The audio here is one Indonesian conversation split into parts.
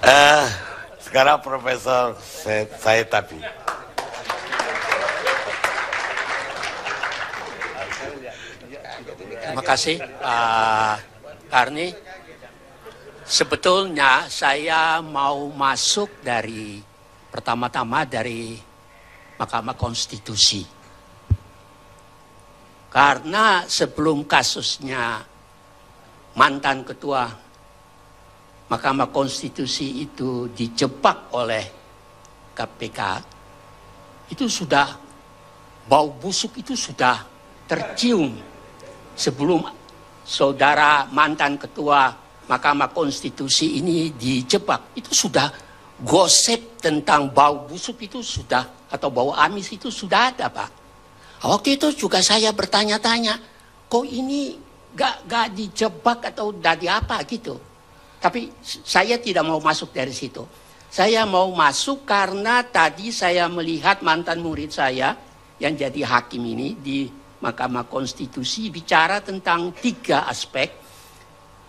Eh, Sekarang Profesor saya tapi. Terima kasih Pak Karni. Sebetulnya saya mau masuk pertama-tama dari Mahkamah Konstitusi. Karena sebelum kasusnya mantan ketua Mahkamah Konstitusi itu dijebak oleh KPK, itu sudah bau busuk itu sudah tercium sebelum saudara mantan ketua Mahkamah Konstitusi ini dijebak. Itu sudah gosip tentang bau busuk itu sudah, atau bau amis itu sudah ada, Pak. Waktu itu juga saya bertanya-tanya, kok ini gak dijebak atau dari apa gitu. Tapi saya tidak mau masuk dari situ. Saya mau masuk karena tadi saya melihat mantan murid saya yang jadi hakim ini di Mahkamah Konstitusi bicara tentang 3 aspek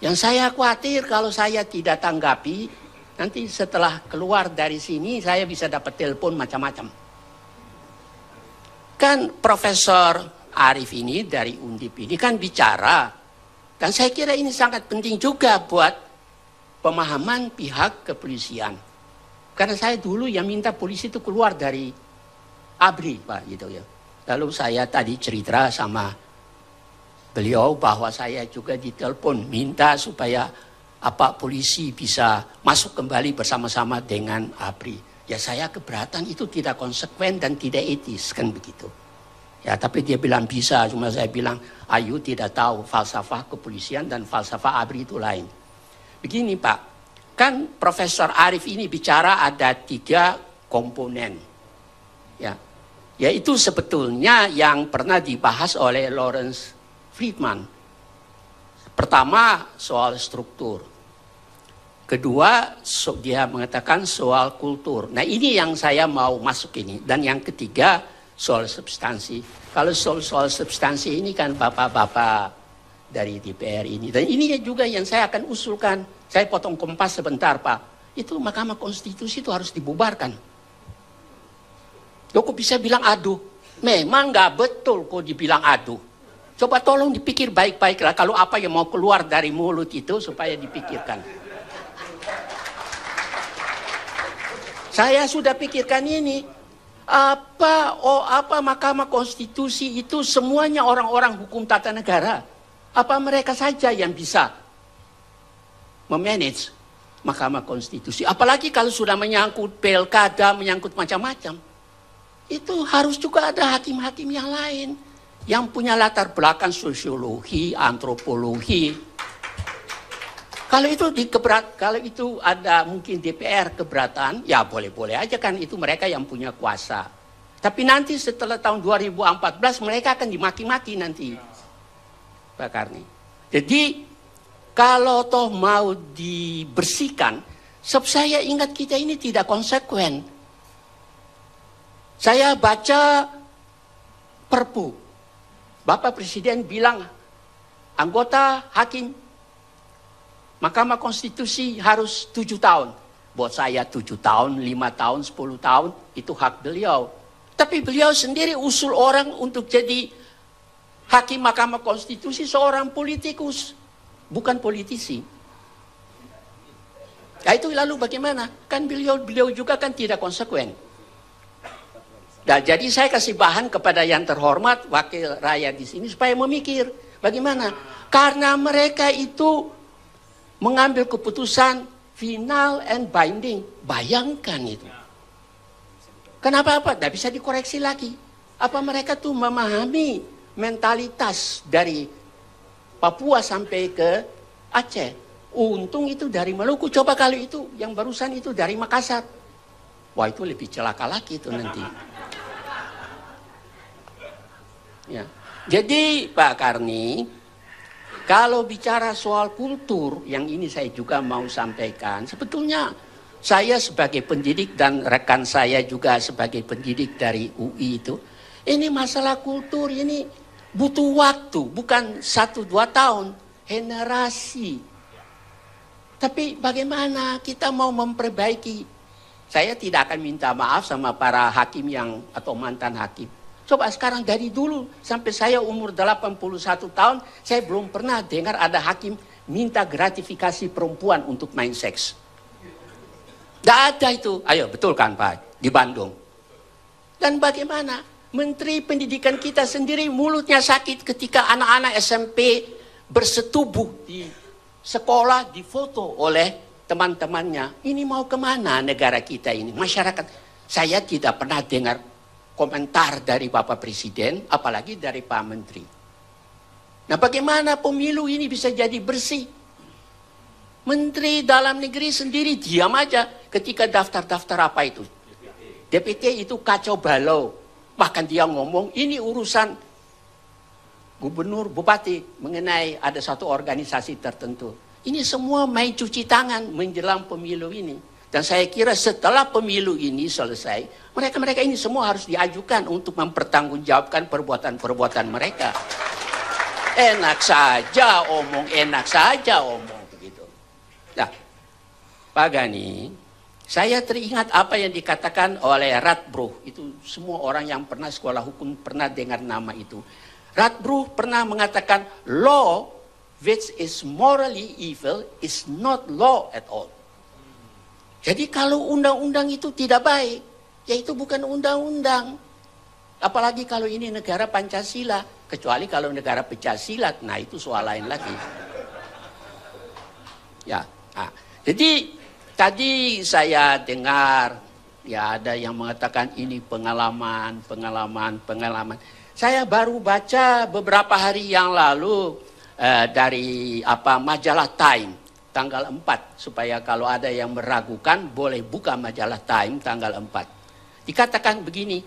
yang saya khawatir kalau saya tidak tanggapi, nanti setelah keluar dari sini saya bisa dapat telepon macam-macam. Kan Profesor Arif ini dari Undip ini kan bicara, dan saya kira ini sangat penting juga buat pemahaman pihak kepolisian. Karena saya dulu yang minta polisi itu keluar dari ABRI, Pak, gitu ya. Lalu saya tadi cerita sama beliau bahwa saya juga ditelepon minta supaya polisi bisa masuk kembali bersama-sama dengan ABRI. Ya saya keberatan, itu tidak konsekuen dan tidak etis, kan begitu. Ya tapi dia bilang bisa, cuma saya bilang Ayu tidak tahu falsafah kepolisian dan falsafah ABRI itu lain. Begini Pak, kan Profesor Arif ini bicara ada 3 komponen. Ya, yaitu sebetulnya yang pernah dibahas oleh Lawrence Friedman. Pertama soal struktur. Kedua dia mengatakan soal kultur. Nah ini yang saya mau masuk ini. Dan yang ketiga soal substansi. Kalau soal substansi ini kan bapak-bapak dari DPR ini. Dan ini juga yang saya akan usulkan. Saya potong kompas sebentar Pak. Itu Mahkamah Konstitusi itu harus dibubarkan. Kok bisa bilang aduh? Memang nggak betul kok dibilang aduh. Coba tolong dipikir baik-baiklah kalau apa yang mau keluar dari mulut itu supaya dipikirkan. Saya sudah pikirkan ini. Apa Mahkamah Konstitusi itu semuanya orang-orang hukum tata negara? Apa mereka saja yang bisa memanage Mahkamah Konstitusi? Apalagi kalau sudah menyangkut pilkada, menyangkut macam-macam. Itu harus juga ada hakim-hakim yang lain. Yang punya latar belakang sosiologi, antropologi. Kalau itu ada mungkin DPR keberatan, ya boleh-boleh aja kan, itu mereka yang punya kuasa. Tapi nanti setelah tahun 2014 mereka akan dimaki-maki nanti, Pak Karni. Jadi kalau toh mau dibersihkan, sebab saya ingat kita ini tidak konsekuen. Saya baca Perpu. Bapak Presiden bilang anggota hakim Mahkamah Konstitusi harus 7 tahun. Buat saya 7 tahun, 5 tahun, 10 tahun itu hak beliau. Tapi beliau sendiri usul orang untuk jadi hakim Mahkamah Konstitusi seorang politikus, bukan politisi. Ya itu lalu bagaimana? Kan beliau juga kan tidak konsekuen. Nah, jadi saya kasih bahan kepada yang terhormat wakil rakyat di sini supaya memikir bagaimana. Karena mereka itu mengambil keputusan final and binding. Bayangkan itu. Kenapa? Tidak bisa dikoreksi lagi. Apa mereka tuh memahami mentalitas dari Papua sampai ke Aceh. Untung itu dari Maluku. Coba kalau itu yang barusan itu dari Makassar. Wah itu lebih celaka lagi itu nanti. Ya. Jadi Pak Karni, kalau bicara soal kultur, yang ini saya juga mau sampaikan, sebetulnya saya sebagai pendidik dan rekan saya juga sebagai pendidik dari UI itu, ini masalah kultur ini butuh waktu, bukan 1-2 tahun, generasi. Tapi bagaimana kita mau memperbaiki? Saya tidak akan minta maaf sama para hakim atau mantan hakim. Coba sekarang dari dulu sampai saya umur 81 tahun, saya belum pernah dengar ada hakim minta gratifikasi perempuan untuk main seks. Tidak ada itu. Ayo, betul kan Pak? Di Bandung. Dan bagaimana? Menteri Pendidikan kita sendiri mulutnya sakit ketika anak-anak SMP bersetubuh di sekolah difoto oleh teman-temannya. Ini mau kemana negara kita ini? Masyarakat. Saya tidak pernah dengar komentar dari Bapak Presiden, apalagi dari Pak Menteri. Nah, bagaimana pemilu ini bisa jadi bersih? Menteri Dalam Negeri sendiri diam aja ketika daftar-daftar apa itu. DPT itu kacau balau. Bahkan dia ngomong ini urusan gubernur, bupati mengenai ada satu organisasi tertentu. Ini semua main cuci tangan menjelang pemilu ini. Dan saya kira setelah pemilu ini selesai, mereka-mereka ini semua harus diajukan untuk mempertanggungjawabkan perbuatan-perbuatan mereka. Enak saja omong begitu. Nah, Pak Gani, saya teringat apa yang dikatakan oleh Radbruch. Itu semua orang yang pernah sekolah hukum pernah dengar nama itu. Radbruch pernah mengatakan, law which is morally evil is not law at all. Jadi kalau undang-undang itu tidak baik, ya itu bukan undang-undang. Apalagi kalau ini negara Pancasila. Kecuali kalau negara pecah silat, nah itu soal lain lagi. Ya, nah, jadi tadi saya dengar, ya ada yang mengatakan ini pengalaman. Saya baru baca beberapa hari yang lalu dari majalah Time tanggal 4 supaya kalau ada yang meragukan boleh buka majalah Time tanggal 4. Dikatakan begini,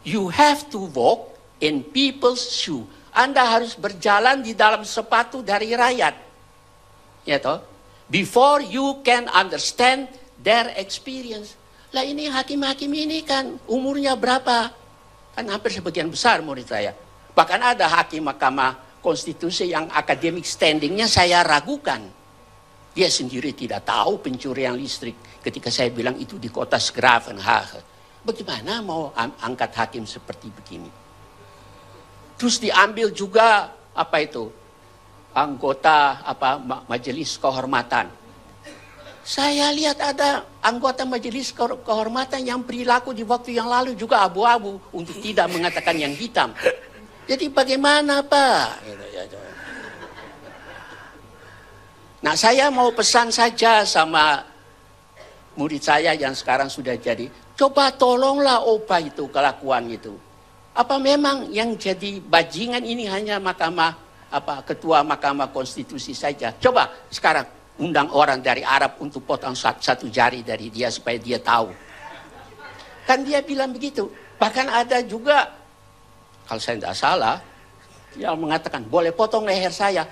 you have to walk in people's shoe. Anda harus berjalan di dalam sepatu dari rakyat. Ya toh? Before you can understand their experience. Lah ini hakim-hakim ini kan umurnya berapa? Kan hampir sebagian besar murid saya. Bahkan ada hakim Mahkamah Konstitusi yang akademik standingnya saya ragukan. Dia sendiri tidak tahu pencurian listrik ketika saya bilang itu di kota Schravenhagen. Bagaimana mau angkat hakim seperti begini? Terus diambil juga anggota majelis kehormatan. Saya lihat ada anggota majelis kehormatan yang perilaku di waktu yang lalu juga abu-abu untuk tidak mengatakan yang hitam. Jadi bagaimana Pak? Nah, saya mau pesan saja sama murid saya yang sekarang sudah jadi, coba tolonglah ubah itu kelakuan itu. Apa memang yang jadi bajingan ini hanya ketua Mahkamah Konstitusi saja? Coba sekarang undang orang dari Arab untuk potong satu jari dari dia supaya dia tahu. Kan dia bilang begitu. Bahkan ada juga, kalau saya tidak salah, yang mengatakan boleh potong leher saya.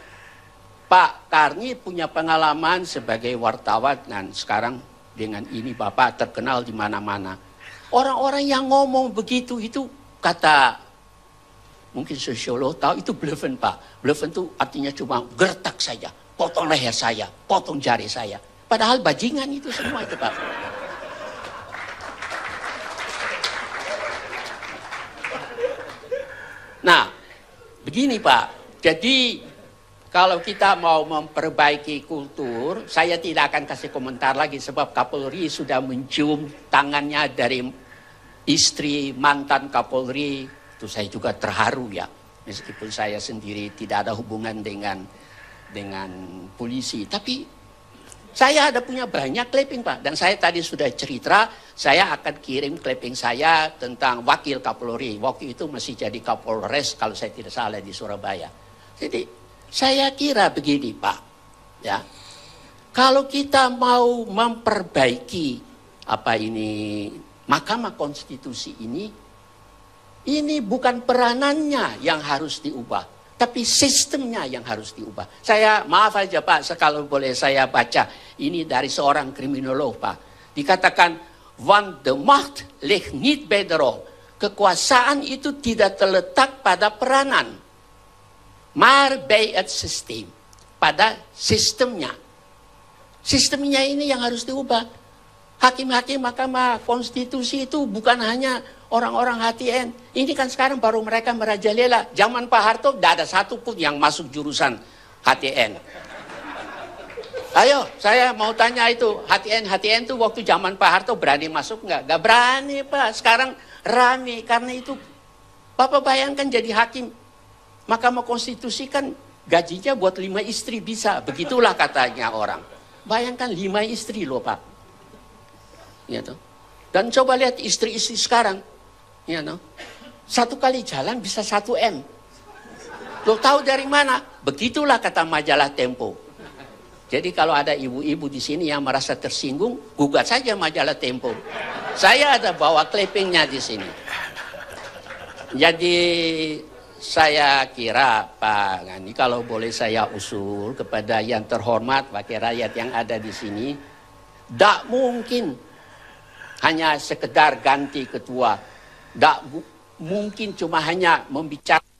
Pak Karni punya pengalaman sebagai wartawan dan sekarang dengan ini Bapak terkenal di mana-mana. Orang-orang yang ngomong begitu itu kata mungkin sosiolog tahu itu bluffen Pak. Bluffen itu artinya cuma gertak saja. Potong leher saya, potong jari saya. Padahal bajingan itu semua itu Pak. Nah, begini Pak. Jadi kalau kita mau memperbaiki kultur, saya tidak akan kasih komentar lagi sebab Kapolri sudah mencium tangannya dari istri mantan Kapolri. Itu saya juga terharu ya. Meskipun saya sendiri tidak ada hubungan dengan polisi. Tapi saya ada punya banyak clipping Pak. Dan saya tadi sudah cerita, saya akan kirim clipping saya tentang wakil Kapolri. Waktu itu masih jadi Kapolres kalau saya tidak salah di Surabaya. Jadi saya kira begini Pak. Ya, kalau kita mau memperbaiki Mahkamah Konstitusi ini bukan peranannya yang harus diubah, tapi sistemnya yang harus diubah. Saya maaf aja Pak, kalau boleh saya baca ini dari seorang kriminolog Pak. Dikatakan, want the macht ligt niet bij de rol. Kekuasaan itu tidak terletak pada peranan, maar bij het systeem, pada sistemnya. Sistemnya ini yang harus diubah. Hakim-hakim Mahkamah Konstitusi itu bukan hanya orang-orang HTN. Ini kan sekarang baru mereka merajalela. Zaman Pak Harto tidak ada satupun yang masuk jurusan HTN. Ayo, saya mau tanya itu, HTN itu waktu zaman Pak Harto berani masuk nggak? Nggak berani Pak, sekarang rame. Karena itu, Bapak bayangkan jadi hakim Mahkamah Konstitusi kan gajinya buat 5 istri bisa. Begitulah katanya orang. Bayangkan 5 istri loh Pak. Ya, toh. Dan coba lihat istri-istri sekarang. Ya, toh. Satu kali jalan bisa 1 M. Lo tahu dari mana? Begitulah kata majalah Tempo. Jadi kalau ada ibu-ibu di sini yang merasa tersinggung, gugat saja majalah Tempo. Saya ada bawa clippingnya di sini. Jadi saya kira Pak Gani, kalau boleh saya usul kepada yang terhormat wakil rakyat yang ada di sini, tidak mungkin hanya sekedar ganti ketua, tidak mungkin cuma hanya membicarakan